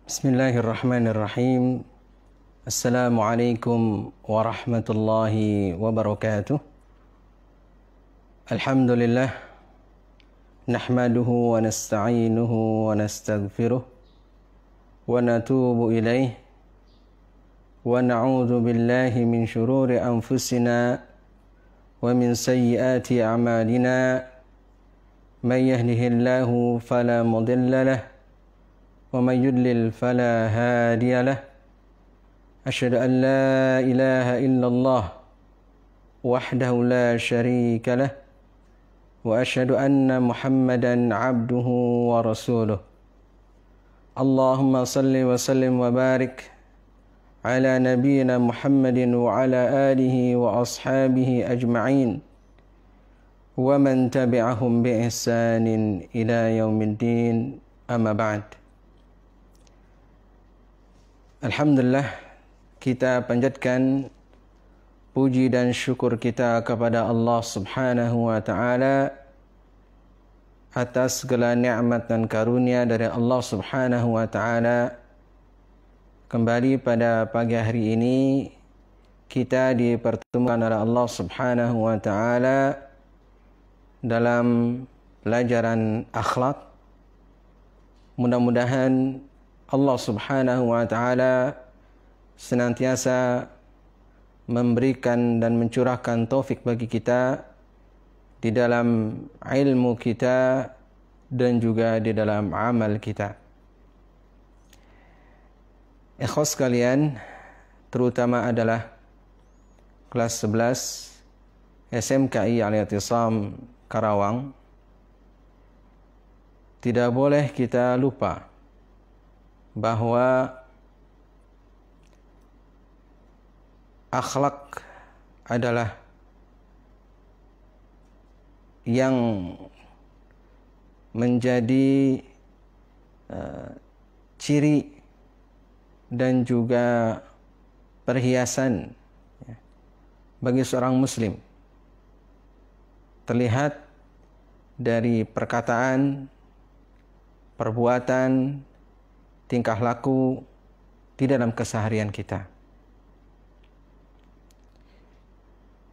Bismillahirrahmanirrahim. Assalamualaikum warahmatullahi wabarakatuh. Alhamdulillah. Nahmaduhu wa nasta'inuhu wa nastaghfiruh. Wa natubu ilaih. Wa na'udzu billahi min syururi anfusina wa min sayyiati a'malina. Man yahdihillahu fala mudilla lahu. ومن يضلل فلا هادي له أشهد أن لا إله إلا الله وحده لا شريك له وأشهد أن محمدا عبده ورسوله اللهم صل وسلم وبارك على نبينا محمد وعلى آله وأصحابه أجمعين ومن تبعهم بإحسان إلى يوم الدين أما بعد. Alhamdulillah, kita panjatkan puji dan syukur kita kepada Allah Subhanahu wa Ta'ala atas segala nikmat dan karunia dari Allah Subhanahu wa Ta'ala. Kembali pada pagi hari ini kita dipertemukan oleh Allah Subhanahu wa Ta'ala dalam pelajaran akhlak. Mudah-mudahan Allah Subhanahu wa Ta'ala senantiasa memberikan dan mencurahkan taufik bagi kita di dalam ilmu kita dan juga di dalam amal kita. Ikhwas sekalian, terutama adalah kelas 11 SMKI Al-I'tisam Karawang, tidak boleh kita lupa bahwa akhlak adalah yang menjadi ciri dan juga perhiasan bagi seorang muslim. Terlihat dari perkataan, perbuatan, tingkah laku di dalam keseharian kita.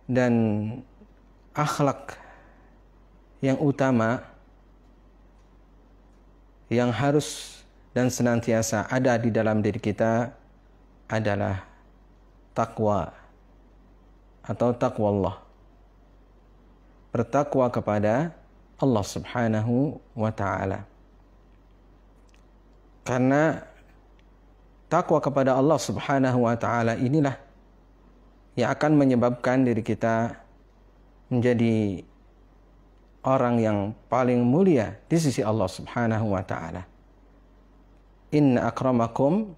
Dan akhlak yang utama yang harus dan senantiasa ada di dalam diri kita adalah takwa atau taqwallah. Bertakwa kepada Allah Subhanahu wa Ta'ala. Karena takwa kepada Allah Subhanahu wa Ta'ala inilah yang akan menyebabkan diri kita menjadi orang yang paling mulia di sisi Allah Subhanahu wa Ta'ala. Inna akramakum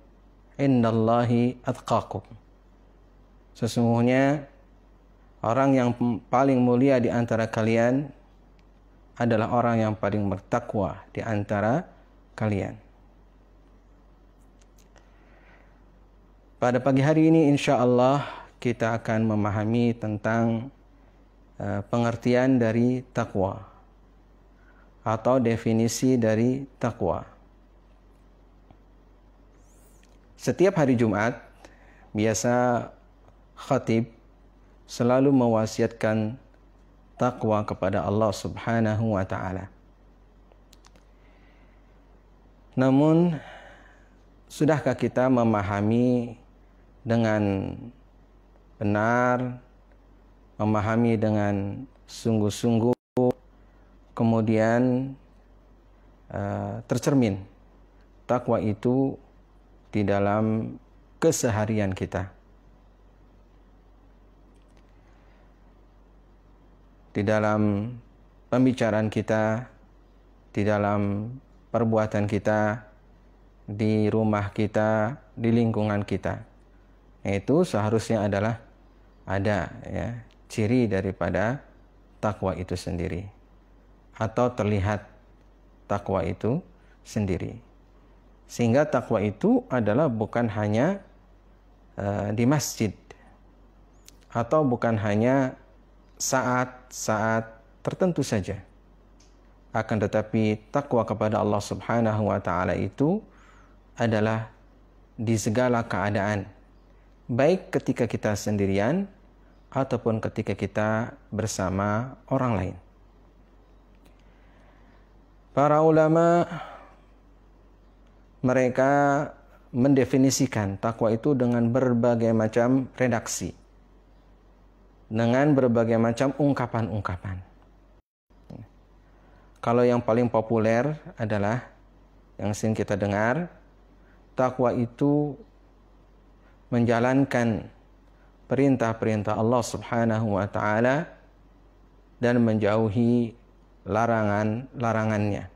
indallahi atqakum. Sesungguhnya orang yang paling mulia di antara kalian adalah orang yang paling bertakwa di antara kalian. Pada pagi hari ini insya Allah kita akan memahami tentang pengertian dari takwa atau definisi dari takwa. Setiap hari Jumat biasa khatib selalu mewasiatkan takwa kepada Allah Subhanahu wa Ta'ala. Namun sudahkah kita memahami dengan benar, memahami dengan sungguh-sungguh, kemudian tercermin takwa itu di dalam keseharian kita, di dalam pembicaraan kita, di dalam perbuatan kita, di rumah kita, di lingkungan kita. Itu seharusnya adalah ada ciri daripada takwa itu sendiri, atau terlihat takwa itu sendiri. Sehingga takwa itu adalah bukan hanya di masjid, atau bukan hanya saat-saat tertentu saja. Akan tetapi takwa kepada Allah Subhanahu wa Ta'ala itu adalah di segala keadaan, baik ketika kita sendirian ataupun ketika kita bersama orang lain. Para ulama mereka mendefinisikan takwa itu dengan berbagai macam redaksi, dengan berbagai macam ungkapan-ungkapan. Kalau yang paling populer adalah yang sering kita dengar, takwa itu menjalankan perintah-perintah Allah Subhanahu wa taala dan menjauhi larangan-larangannya.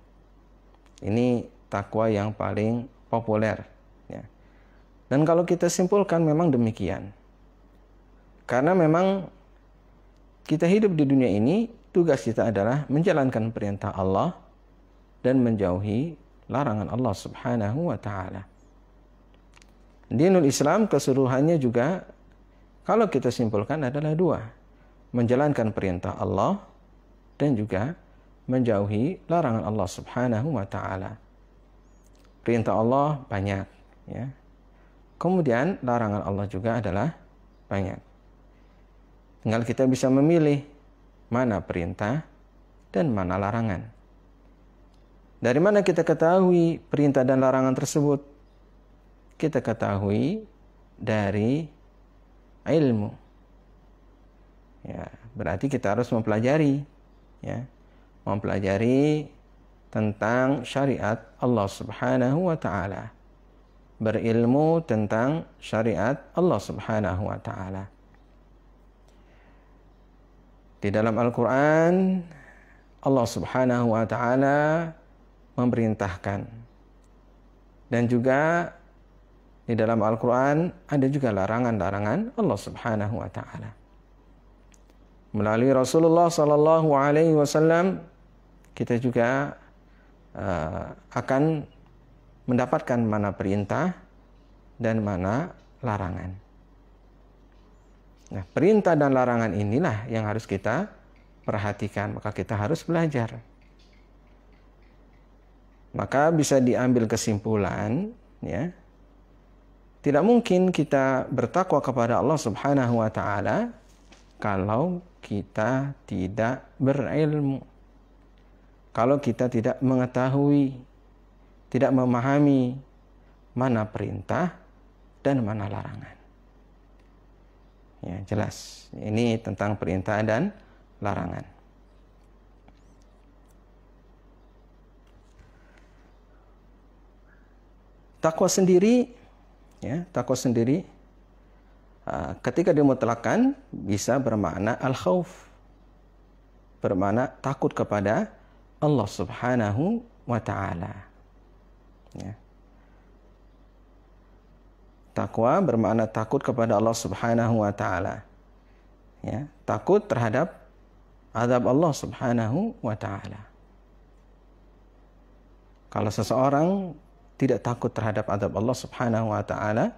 Ini takwa yang paling populer, ya. Dan kalau kita simpulkan memang demikian. Karena memang kita hidup di dunia ini, tugas kita adalah menjalankan perintah Allah dan menjauhi larangan Allah Subhanahu wa taala. Dinul Islam keseluruhannya juga kalau kita simpulkan adalah dua. Menjalankan perintah Allah dan juga menjauhi larangan Allah Subhanahu wa taala. Perintah Allah banyak, ya. Kemudian larangan Allah juga adalah banyak. Tinggal kita bisa memilih mana perintah dan mana larangan. Dari mana kita ketahui perintah dan larangan tersebut? Kita ketahui dari ilmu. Ya, berarti kita harus mempelajari, ya. Mempelajari tentang syariat Allah Subhanahu wa taala. Berilmu tentang syariat Allah Subhanahu wa taala. Di dalam Al-Quran, Allah Subhanahu wa taala memerintahkan. Dan juga di dalam Al-Quran ada juga larangan-larangan Allah Subhanahu wa taala. Melalui Rasulullah sallallahu alaihi wasallam kita juga akan mendapatkan mana perintah dan mana larangan. Nah, perintah dan larangan inilah yang harus kita perhatikan, maka kita harus belajar. Maka bisa diambil kesimpulan, ya, tidak mungkin kita bertakwa kepada Allah Subhanahu wa taala kalau kita tidak berilmu. Kalau kita tidak mengetahui, tidak memahami mana perintah dan mana larangan. Ya, jelas. Ini tentang perintah dan larangan. Takwa sendiri, ya, takwa sendiri ketika dimutlakkan bisa bermakna al-khauf, bermakna takut kepada Allah Subhanahu wa taala. Ya. Takwa bermakna takut kepada Allah Subhanahu wa taala. Ya, takut terhadap azab Allah Subhanahu wa taala. Kalau seseorang tidak takut terhadap azab Allah Subhanahu wa taala,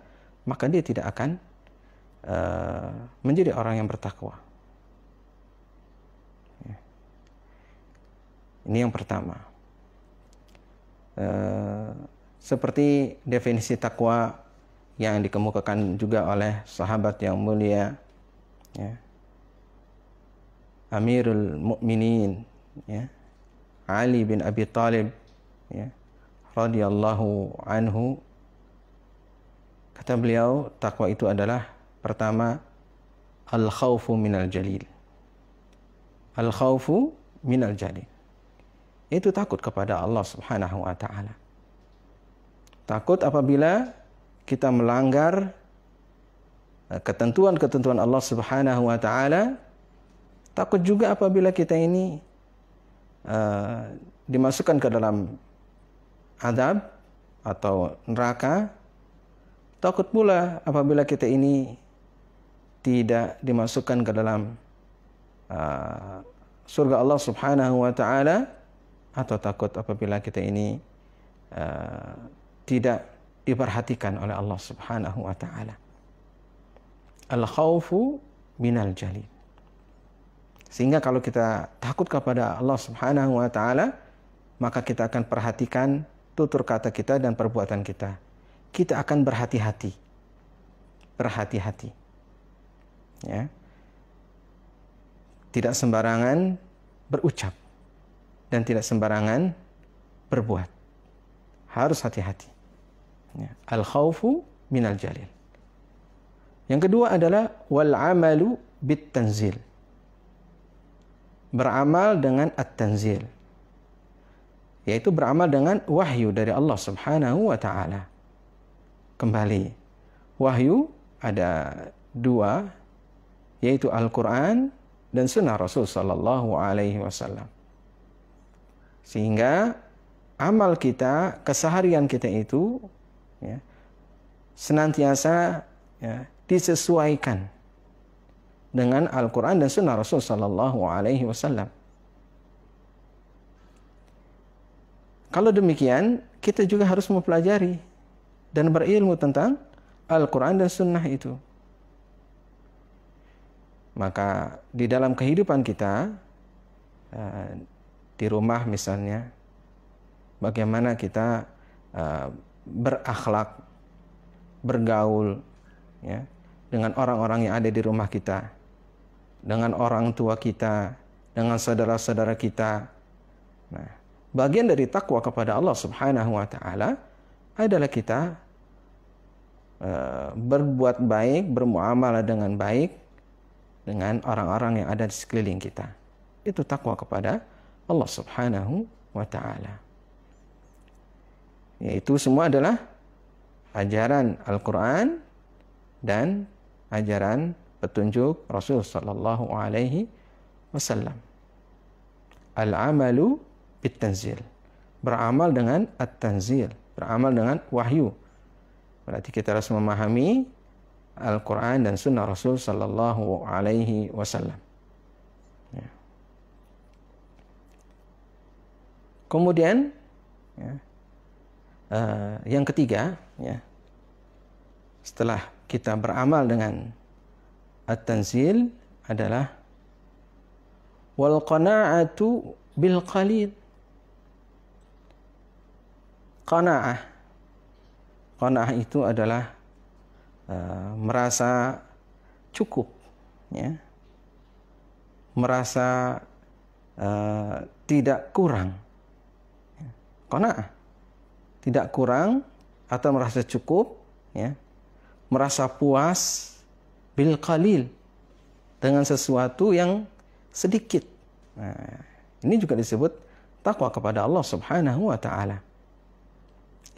maka dia tidak akan menjadi orang yang bertakwa. Ya. Ini yang pertama. Seperti definisi takwa yang dikemukakan juga oleh sahabat yang mulia, ya, Amirul Mukminin, ya, Ali bin Abi Thalib, ya, radhiyallahu anhu. Kata beliau, takwa itu adalah pertama al-khaufu minal jalil. Al-khaufu minal jalil. Itu takut kepada Allah Subhanahu wa taala. Takut apabila kita melanggar ketentuan-ketentuan Allah Subhanahu wa taala. Takut juga apabila kita ini dimasukkan ke dalam azab atau neraka. Takut pula apabila kita ini tidak dimasukkan ke dalam surga Allah Subhanahu wa taala, atau takut apabila kita ini tidak diperhatikan oleh Allah Subhanahu wa taala. Al-khaufu minal jalil. Sehingga kalau kita takut kepada Allah Subhanahu wa taala, maka kita akan perhatikan tutur kata kita dan perbuatan kita. kita akan berhati-hati. Berhati-hati. Ya. Tidak sembarangan berucap dan tidak sembarangan berbuat. Harus hati-hati. Ya. Al-khawfu minal jalil. Yang kedua adalah wal amalu bit tanzil. Beramal dengan at-tanzil. Yaitu beramal dengan wahyu dari Allah Subhanahu wa taala. Kembali, wahyu ada dua, yaitu Al-Quran dan Sunnah Rasul Sallallahu Alaihi Wasallam. Sehingga amal kita, keseharian kita itu ya, senantiasa ya, disesuaikan dengan Al-Quran dan Sunnah Rasul Sallallahu Alaihi Wasallam. Kalau demikian, kita juga harus mempelajari dan berilmu tentang Al-Quran dan Sunnah itu. Maka di dalam kehidupan kita, di rumah misalnya, bagaimana kita berakhlak, bergaul ya, dengan orang-orang yang ada di rumah kita, dengan orang tua kita, dengan saudara-saudara kita. Nah, bagian dari takwa kepada Allah Subhanahu wa taala adalah kita berbuat baik, bermuamalah dengan baik dengan orang-orang yang ada di sekeliling kita. Itu takwa kepada Allah Subhanahu wa taala. Yaitu semua adalah ajaran Al-Quran dan ajaran petunjuk Rasul sallallahu alaihi wasallam. Al-amalu bit-tanzil. Beramal dengan at-tanzil, beramal dengan wahyu. Berarti kita harus memahami Al-Quran dan Sunnah Rasul sallallahu alaihi wasallam. Ya. Kemudian ya, yang ketiga, ya, setelah kita beramal dengan at-tanzil adalah wal qana'atu bil qalil. Qana'ah. Qana'ah itu adalah merasa cukup, ya. Merasa tidak kurang. Qana'ah. Tidak kurang atau merasa cukup, ya. Merasa puas bil qalil, dengan sesuatu yang sedikit. Nah, ini juga disebut takwa kepada Allah Subhanahu wa taala.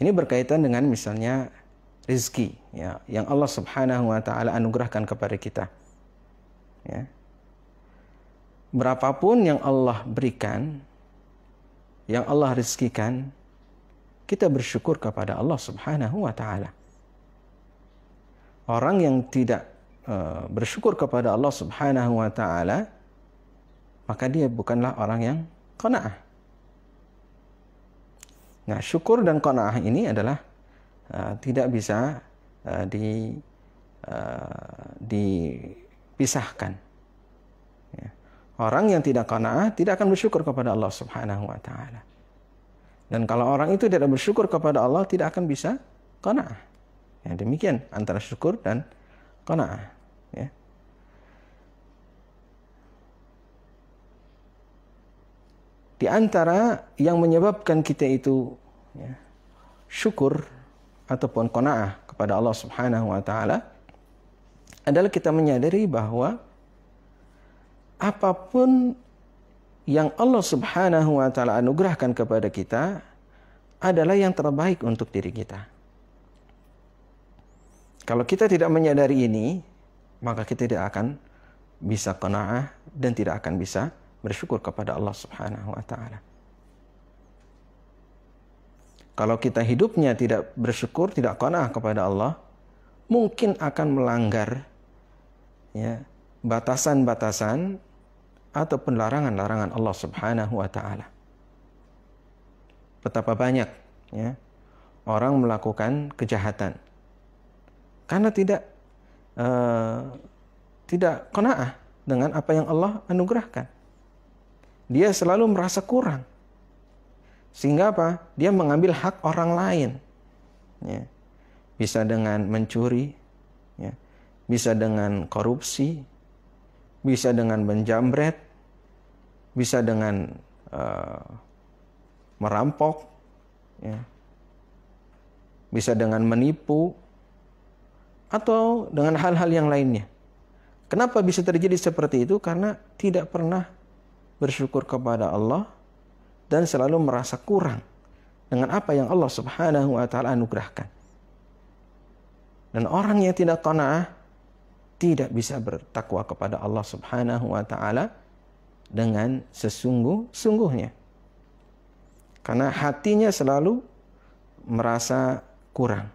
Ini berkaitan dengan misalnya rezeki ya, yang Allah Subhanahu wa taala anugerahkan kepada kita. Ya. Berapapun yang Allah berikan, yang Allah rezekikan, kita bersyukur kepada Allah Subhanahu wa taala. Orang yang tidak bersyukur kepada Allah Subhanahu wa taala, maka dia bukanlah orang yang qanaah. Nah, syukur dan qanaah ini adalah tidak bisa dipisahkan. Ya. Orang yang tidak qanaah tidak akan bersyukur kepada Allah Subhanahu wa taala. Dan kalau orang itu tidak bersyukur kepada Allah, tidak akan bisa qanaah. Ya, demikian antara syukur dan qanaah. Ya. Di antara yang menyebabkan kita itu ya, syukur ataupun qanaah kepada Allah Subhanahu wa taala adalah kita menyadari bahwa apapun yang Allah Subhanahu wa taala anugerahkan kepada kita adalah yang terbaik untuk diri kita. Kalau kita tidak menyadari ini, maka kita tidak akan bisa qanaah dan tidak akan bisa bersyukur kepada Allah Subhanahu wa taala. Kalau kita hidupnya tidak bersyukur, tidak qanaah kepada Allah, mungkin akan melanggar ya, batasan-batasan ataupun larangan-larangan Allah Subhanahu wa taala. Betapa banyak ya, orang melakukan kejahatan karena tidak qanaah dengan apa yang Allah anugerahkan. Dia selalu merasa kurang. Sehingga apa? Dia mengambil hak orang lain. Ya. bisa dengan mencuri, ya, bisa dengan korupsi, bisa dengan menjamret, bisa dengan merampok, ya, bisa dengan menipu, atau dengan hal-hal yang lainnya. Kenapa bisa terjadi seperti itu? Karena tidak pernah bersyukur kepada Allah dan selalu merasa kurang dengan apa yang Allah Subhanahu wa taala anugerahkan. Dan orang yang tidak qanaah tidak bisa bertakwa kepada Allah Subhanahu wa taala dengan sesungguh-sungguhnya. Karena hatinya selalu merasa kurang.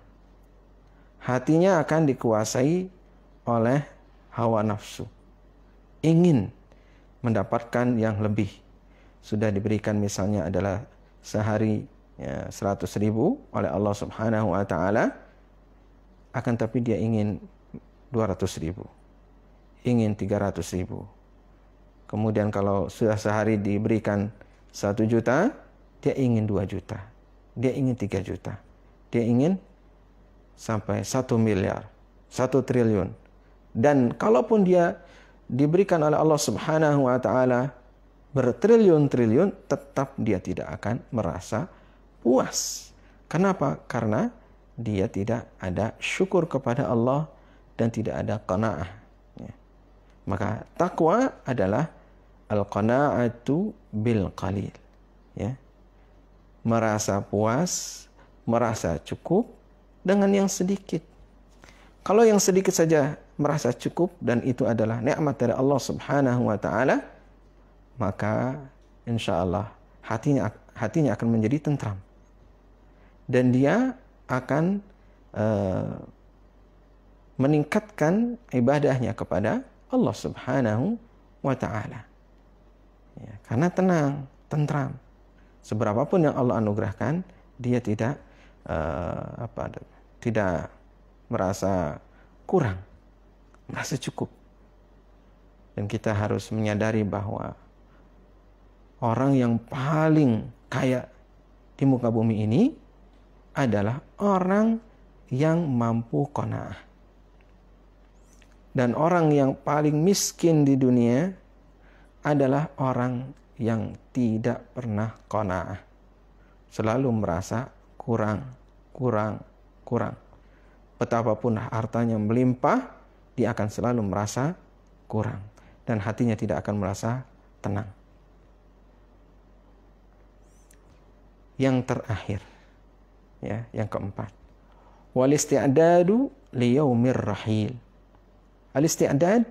Hatinya akan dikuasai oleh hawa nafsu. Ingin mendapatkan yang lebih. Sudah diberikan misalnya adalah sehari 100.000 oleh Allah Subhanahu wa taala, akan tapi dia ingin 200.000, ingin 300.000. Kemudian kalau sudah sehari diberikan 1 juta, dia ingin 2 juta, dia ingin 3 juta, dia ingin sampai 1 miliar, 1 triliun. Dan kalaupun dia diberikan oleh Allah Subhanahu wa taala bertriliun-triliun, tetap dia tidak akan merasa puas. Kenapa? Karena dia tidak ada syukur kepada Allah dan tidak ada qanaah. Ya. Maka takwa adalah al-qanaatu bil qalil. Ya. Merasa puas, merasa cukup dengan yang sedikit. Kalau yang sedikit saja merasa cukup dan itu adalah nikmat dari Allah Subhanahu wa taala, maka insya Allah hatinya akan menjadi tentram. Dan dia akan meningkatkan ibadahnya kepada Allah Subhanahu wa taala. Ya, karena tenang, tentram. Seberapapun yang Allah anugerahkan, dia tidak tidak merasa kurang, merasa cukup. Dan kita harus menyadari bahwa orang yang paling kaya di muka bumi ini adalah orang yang mampu qanaah. Dan orang yang paling miskin di dunia adalah orang yang tidak pernah qanaah. Selalu merasa kurang. Betapapun hartanya melimpah, dia akan selalu merasa kurang. Dan hatinya tidak akan merasa tenang. Yang terakhir, ya, yang keempat, wal isti'dadu li yaumir rahil. Al isti'dad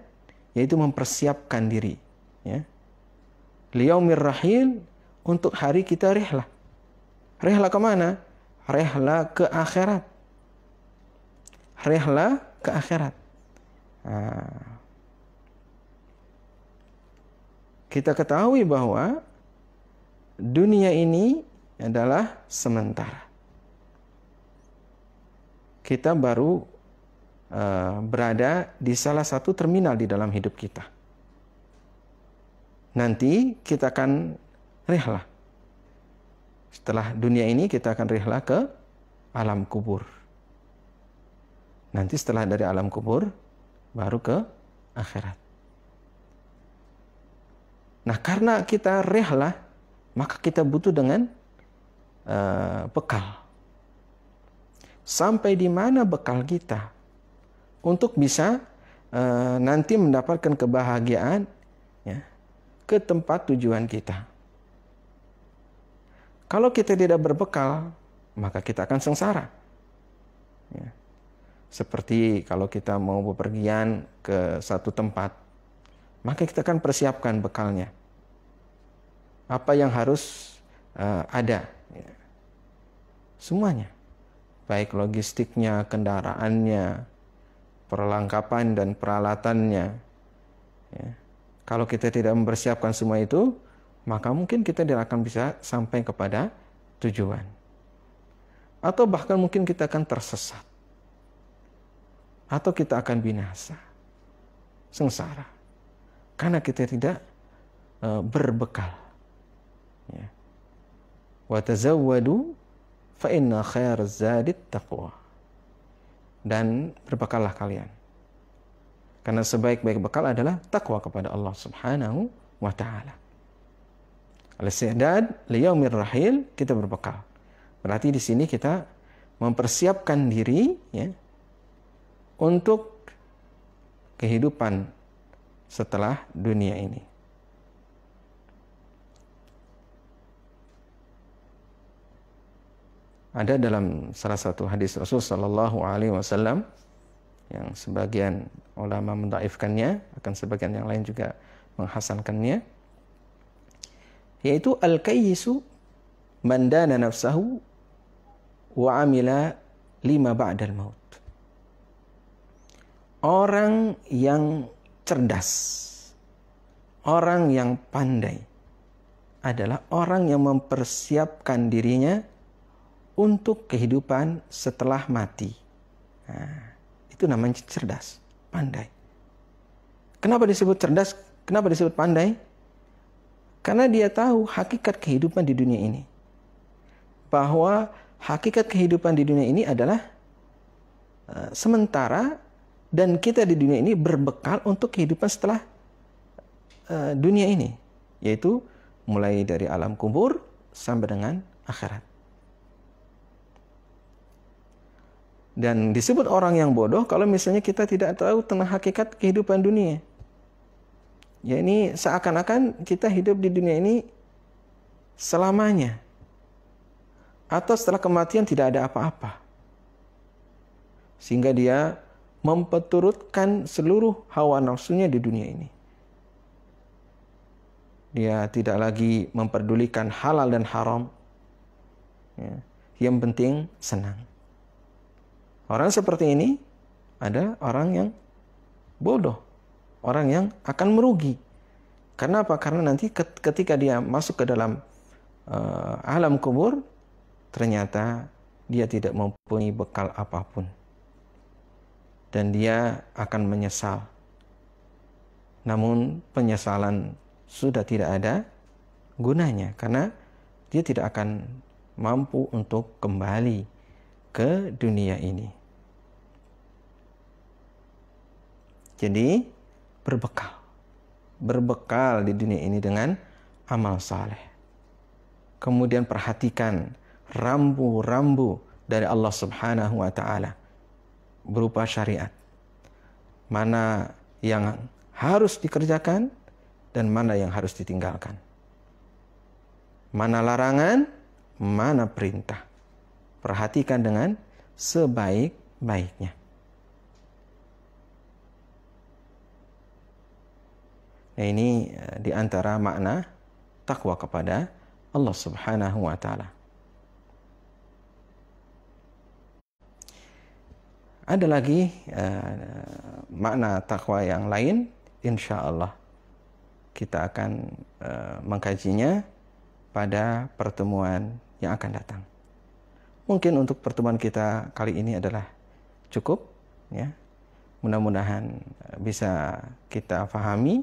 yaitu mempersiapkan diri, ya. Li yaumir rahil, untuk hari kita rihlah. Rihlah ke mana? Rihlah ke akhirat. Rihlah ke akhirat. Kita ketahui bahwa dunia ini adalah sementara. Kita baru berada di salah satu terminal di dalam hidup kita. Nanti kita akan rihlah. Setelah dunia ini kita akan rihlah ke alam kubur. Nanti setelah dari alam kubur baru ke akhirat. Nah, karena kita rihlah, maka kita butuh dengan bekal. Sampai di mana bekal kita untuk bisa nanti mendapatkan kebahagiaan, ya, ke tempat tujuan kita. Kalau kita tidak berbekal, maka kita akan sengsara. Ya. Seperti kalau kita mau bepergian ke satu tempat, maka kita akan persiapkan bekalnya. Apa yang harus ada. Ya. Semuanya. Baik logistiknya, kendaraannya, perlengkapan dan peralatannya. Ya. Kalau kita tidak mempersiapkan semua itu, maka mungkin kita tidak akan bisa sampai kepada tujuan. Atau bahkan mungkin kita akan tersesat. Atau kita akan binasa. Sengsara. Karena kita tidak berbekal. Ya. Wa tazawwadu fa inna khairaz zadit taqwa. dan berbekallah kalian. Karena sebaik-baik bekal adalah takwa kepada Allah Subhanahu wa taala. Al-isti'dad liyaumir rahil, kita berbekal. Berarti di sini kita mempersiapkan diri ya untuk kehidupan setelah dunia ini. Ada dalam salah satu hadis Rasul sallallahu alaihi wasallam yang sebagian ulama mendhaifkannya, akan sebagian yang lain juga menghasankannya, yaitu al-kayyisu man dana nafsahu wa amila lima ba'dal maut. Orang yang cerdas, orang yang pandai adalah orang yang mempersiapkan dirinya untuk kehidupan setelah mati. Nah, itu namanya cerdas, pandai. Kenapa disebut cerdas? Kenapa disebut pandai? Karena dia tahu hakikat kehidupan di dunia ini. Bahwa hakikat kehidupan di dunia ini adalah sementara, dan kita di dunia ini berbekal untuk kehidupan setelah dunia ini. Yaitu mulai dari alam kubur sampai dengan akhirat. Dan disebut orang yang bodoh kalau misalnya kita tidak tahu tentang hakikat kehidupan dunia. Ya, ini seakan-akan kita hidup di dunia ini selamanya. Atau setelah kematian tidak ada apa-apa. Sehingga dia memperturutkan seluruh hawa nafsunya di dunia ini. Dia tidak lagi memperdulikan halal dan haram. Ya, yang penting senang. Orang seperti ini ada orang yang bodoh, orang yang akan merugi. Karena apa? Karena nanti ketika dia masuk ke dalam alam kubur, ternyata dia tidak mempunyai bekal apapun. Dan dia akan menyesal. Namun penyesalan sudah tidak ada gunanya, karena dia tidak akan mampu untuk kembali ke dunia ini. Jadi berbekal di dunia ini dengan amal saleh. Kemudian perhatikan rambu-rambu dari Allah Subhanahu wa taala berupa syariat. Mana yang harus dikerjakan dan mana yang harus ditinggalkan. Mana larangan, mana perintah. Perhatikan dengan sebaik-baiknya. Nah, ini di antara makna takwa kepada Allah Subhanahu wa taala. Ada lagi makna takwa yang lain, insya Allah kita akan mengkajinya pada pertemuan yang akan datang. Mungkin untuk pertemuan kita kali ini adalah cukup, ya. Mudah-mudahan bisa kita fahami.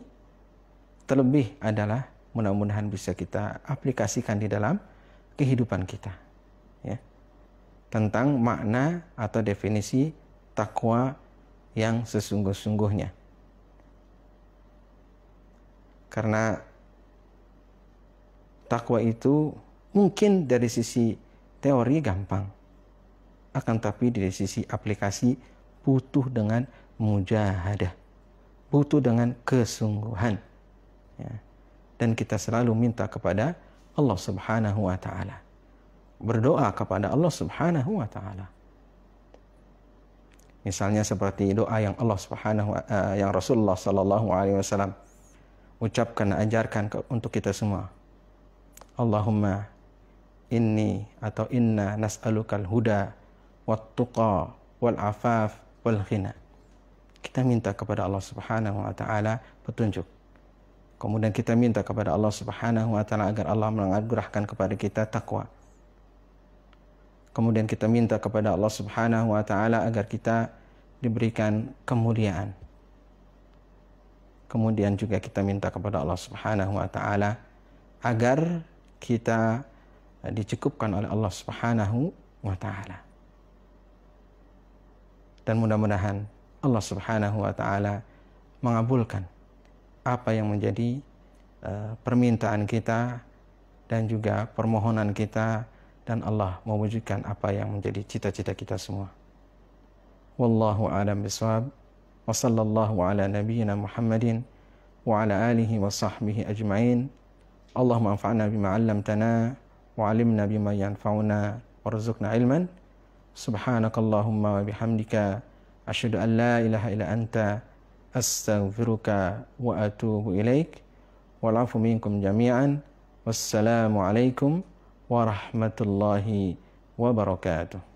Terlebih adalah mudah-mudahan bisa kita aplikasikan di dalam kehidupan kita, ya, tentang makna atau definisi takwa yang sesungguh-sungguhnya. Karena takwa itu mungkin dari sisi teori gampang, akan tapi dari sisi aplikasi butuh dengan mujahadah, butuh dengan kesungguhan. Ya. Dan kita selalu minta kepada Allah Subhanahu wa taala. Berdoa kepada Allah Subhanahu wa taala. Misalnya seperti doa yang Allah Subhanahu yang Rasulullah sallallahu alaihi wasallam ucapkan, ajarkan untuk kita semua. Allahumma inni atau inna nas'alukal huda wat tuqa wal afaf wal ghina. Kita minta kepada Allah Subhanahu wa taala petunjuk. Kemudian kita minta kepada Allah Subhanahu wa taala agar Allah menganugerahkan kepada kita takwa. Kemudian kita minta kepada Allah Subhanahu wa taala agar kita diberikan kemuliaan. Kemudian juga kita minta kepada Allah Subhanahu wa taala agar kita dicukupkan oleh Allah Subhanahu wa taala. Dan mudah-mudahan Allah Subhanahu wa taala mengabulkan apa yang menjadi permintaan kita dan juga permohonan kita, dan Allah mewujudkan apa yang menjadi cita-cita kita semua. Wallahu a'lam bishawab. Wa sallallahu ala nabiyyina Muhammadin wa ala alihi wa sahbihi ajma'in. Allahumma anfa'na bima 'allamtana wa 'allimna bima yanfa'una warzuqna ilman. Subhanakallahumma wa bihamdika asyhadu an la ilaha illa anta astaghfiruka wa atubu ilaik. Wal 'afu minkum jami'an. Wassalamu alaikum warahmatullahi wabarakatuh.